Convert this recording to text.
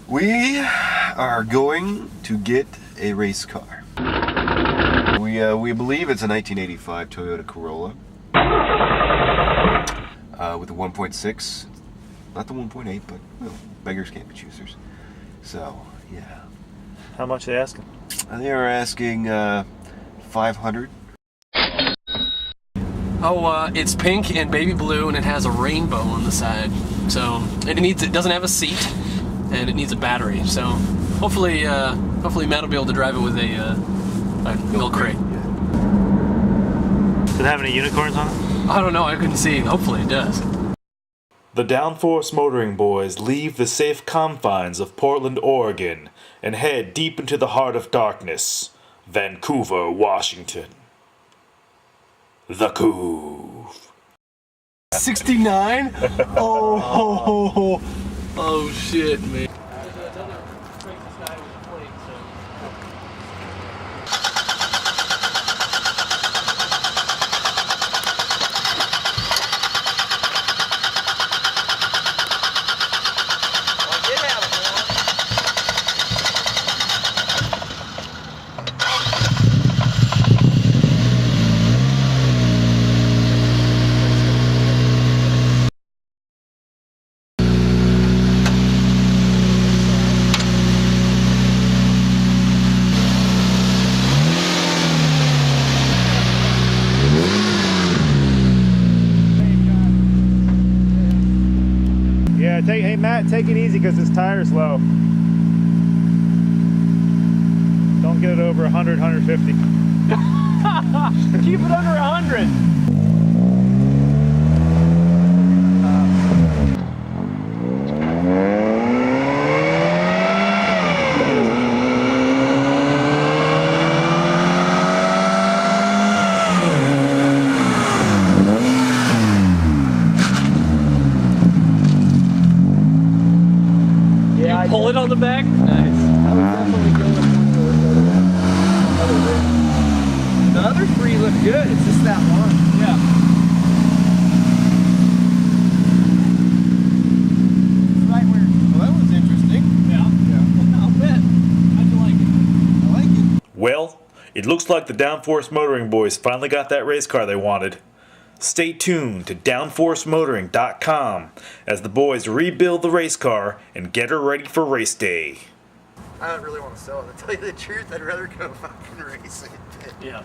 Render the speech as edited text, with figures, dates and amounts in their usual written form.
We are going to get a race car. We believe it's a 1985 Toyota Corolla with a 1.6, not the 1.8, but well, beggars can't be choosers. So yeah. How much are they asking? They are asking 500. Oh, it's pink and baby blue, and it has a rainbow on the side. So it doesn't have a seat, and it needs a battery. So hopefully Matt will be able to drive it with a milk crate. Does it have any unicorns on it? I don't know. I couldn't see. Hopefully it does. The Downforce Motoring boys leave the safe confines of Portland, Oregon, and head deep into the heart of darkness, Vancouver, Washington. The Couve. 69? Oh shit, man. Hey Matt, take it easy because his tire's low. Don't get it over 100, 150. Keep it under 100. Pull it on the back? Nice. I would definitely go with one of the other three look good, it's just that one. Yeah. Right where. Well, that was interesting. Yeah. I'll bet. How'd you like it? I like it. Well, it looks like the Downforce Motoring boys finally got that race car they wanted. Stay tuned to downforcemotoring.com as the boys rebuild the race car and get her ready for race day. I don't really want to sell it. To tell you the truth, I'd rather go fucking racing. Yeah.